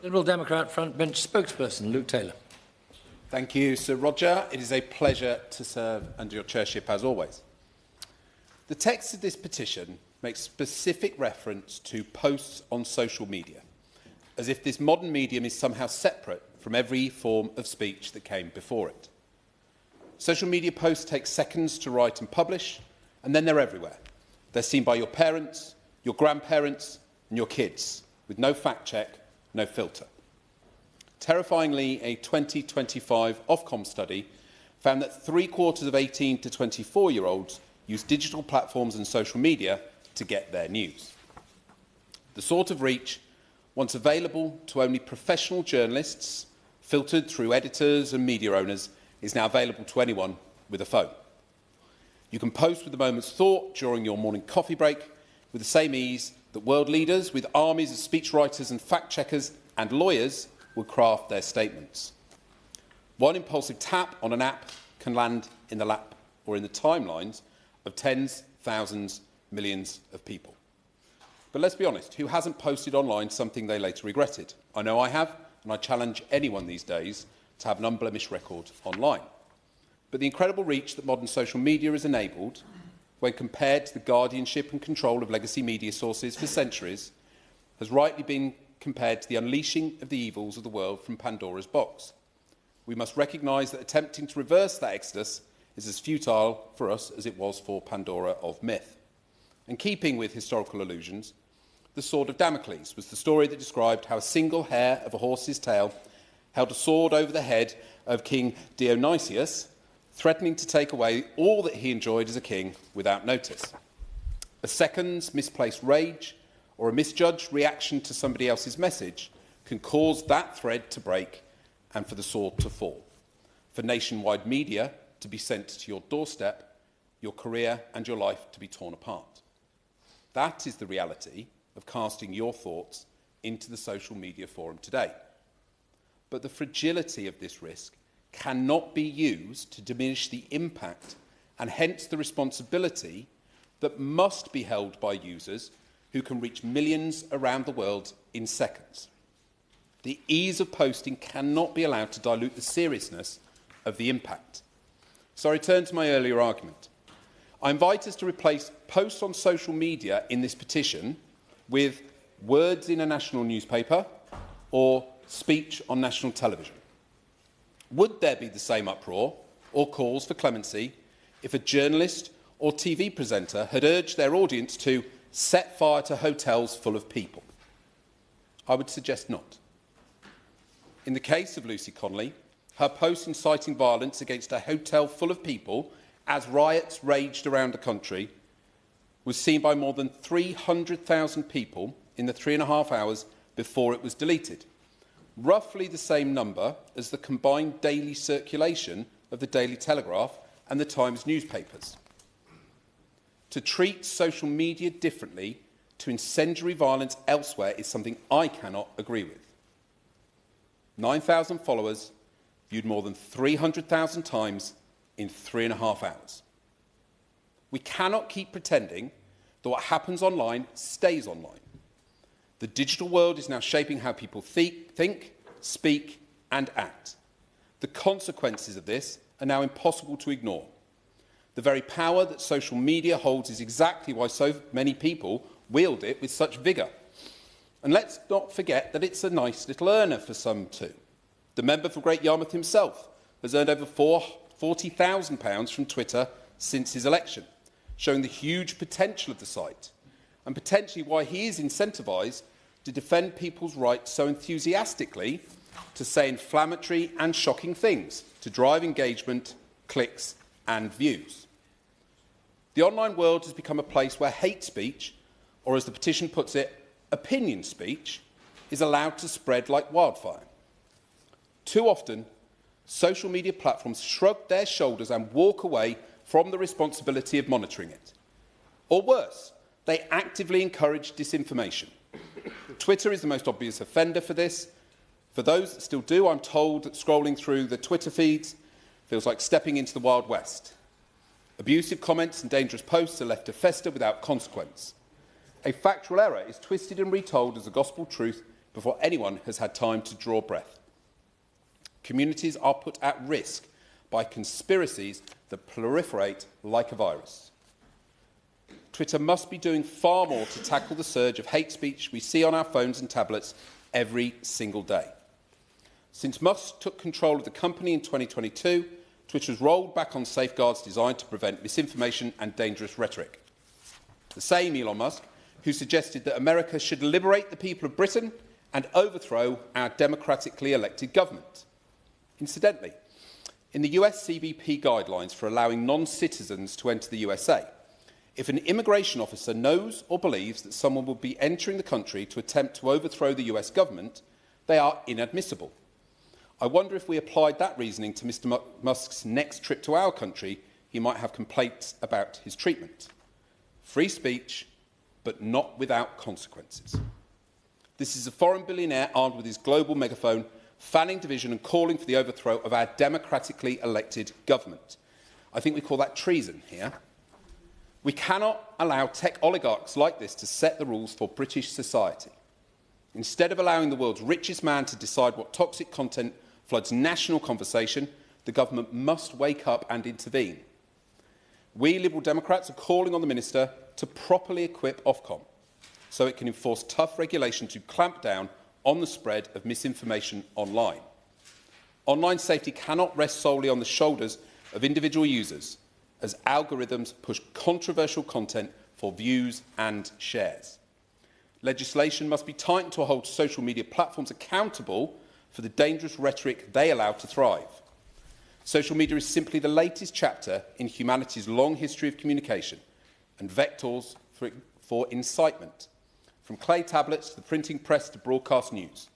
Liberal Democrat Front Bench spokesperson Luke Taylor. Thank you, Sir Roger. It is a pleasure to serve under your chairship, as always. The text of this petition makes specific reference to posts on social media, as if this modern medium is somehow separate from every form of speech that came before it. Social media posts take seconds to write and publish, and then they're everywhere. They're seen by your parents, your grandparents, and your kids, with no fact check, no filter. Terrifyingly, a 2025 Ofcom study found that 3/4 of 18 to 24-year-olds use digital platforms and social media to get their news. The sort of reach, once available to only professional journalists, filtered through editors and media owners, is now available to anyone with a phone. You can post with a moment's thought during your morning coffee break with the same ease that world leaders with armies of speechwriters and fact-checkers and lawyers would craft their statements. One impulsive tap on an app can land in the lap or in the timelines of tens, thousands, millions of people. But let's be honest, who hasn't posted online something they later regretted? I know I have, and I challenge anyone these days to have an unblemished record online. But the incredible reach that modern social media has enabled, when compared to the guardianship and control of legacy media sources for centuries, has rightly been compared to the unleashing of the evils of the world from Pandora's box. We must recognise that attempting to reverse that exodus is as futile for us as it was for Pandora of myth. And keeping with historical allusions, the Sword of Damocles was the story that described how a single hair of a horse's tail held a sword over the head of King Dionysius, threatening to take away all that he enjoyed as a king without notice. A second's misplaced rage or a misjudged reaction to somebody else's message can cause that thread to break and for the sword to fall, for nationwide media to be sent to your doorstep, your career and your life to be torn apart. That is the reality of casting your thoughts into the social media forum today. But the fragility of this risk cannot be used to diminish the impact and hence the responsibility that must be held by users who can reach millions around the world in seconds. The ease of posting cannot be allowed to dilute the seriousness of the impact. So I return to my earlier argument. I invite us to replace posts on social media in this petition with words in a national newspaper or speech on national television. Would there be the same uproar or calls for clemency if a journalist or TV presenter had urged their audience to set fire to hotels full of people? I would suggest not. In the case of Lucy Connolly, her post inciting violence against a hotel full of people as riots raged around the country was seen by more than 300,000 people in the 3.5 hours before it was deleted. Roughly the same number as the combined daily circulation of the Daily Telegraph and the Times newspapers. To treat social media differently to incendiary violence elsewhere is something I cannot agree with. 9,000 followers viewed more than 300,000 times in 3.5 hours. We cannot keep pretending that what happens online stays online. The digital world is now shaping how people think, speak and act. The consequences of this are now impossible to ignore. The very power that social media holds is exactly why so many people wield it with such vigour. And let's not forget that it's a nice little earner for some too. The member for Great Yarmouth himself has earned over £40,000 from Twitter since his election, showing the huge potential of the site and potentially why he is incentivised to defend people's rights so enthusiastically to say inflammatory and shocking things to drive engagement, clicks and views. The online world has become a place where hate speech, or as the petition puts it, opinion speech, is allowed to spread like wildfire. Too often, social media platforms shrug their shoulders and walk away from the responsibility of monitoring it. Or worse, they actively encourage disinformation. Twitter is the most obvious offender for this. For those that still do, I'm told that scrolling through the Twitter feeds feels like stepping into the Wild West. Abusive comments and dangerous posts are left to fester without consequence. A factual error is twisted and retold as a gospel truth before anyone has had time to draw breath. Communities are put at risk by conspiracies that proliferate like a virus. Twitter must be doing far more to tackle the surge of hate speech we see on our phones and tablets every single day. Since Musk took control of the company in 2022, Twitter has rolled back on safeguards designed to prevent misinformation and dangerous rhetoric. The same Elon Musk who suggested that America should liberate the people of Britain and overthrow our democratically elected government. Incidentally, in the US CBP guidelines for allowing non-citizens to enter the USA, if an immigration officer knows or believes that someone will be entering the country to attempt to overthrow the US government, they are inadmissible. I wonder if we applied that reasoning to Mr. Musk's next trip to our country, he might have complaints about his treatment. Free speech, but not without consequences. This is a foreign billionaire armed with his global megaphone, fanning division and calling for the overthrow of our democratically elected government. I think we call that treason here. We cannot allow tech oligarchs like this to set the rules for British society. Instead of allowing the world's richest man to decide what toxic content floods national conversation, the government must wake up and intervene. We Liberal Democrats are calling on the Minister to properly equip Ofcom so it can enforce tough regulation to clamp down on the spread of misinformation online. Online safety cannot rest solely on the shoulders of individual users, as algorithms push controversial content for views and shares. Legislation must be tightened to hold social media platforms accountable for the dangerous rhetoric they allow to thrive. Social media is simply the latest chapter in humanity's long history of communication and vectors for incitement, from clay tablets to the printing press to broadcast news.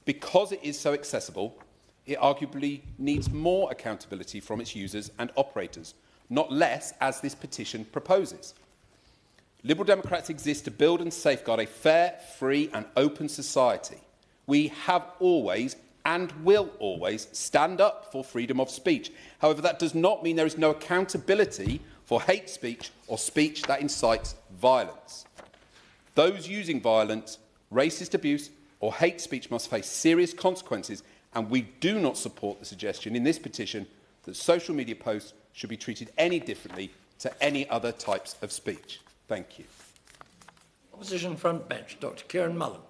Because it is so accessible, it arguably needs more accountability from its users and operators, not less, as this petition proposes. Liberal Democrats exist to build and safeguard a fair, free and open society. We have always and will always stand up for freedom of speech. However, that does not mean there is no accountability for hate speech or speech that incites violence. Those using violence, racist abuse or hate speech must face serious consequences, and we do not support the suggestion in this petition that social media posts should be treated any differently to any other types of speech. Thank you. Opposition front bench, Dr. Kieran Mullen.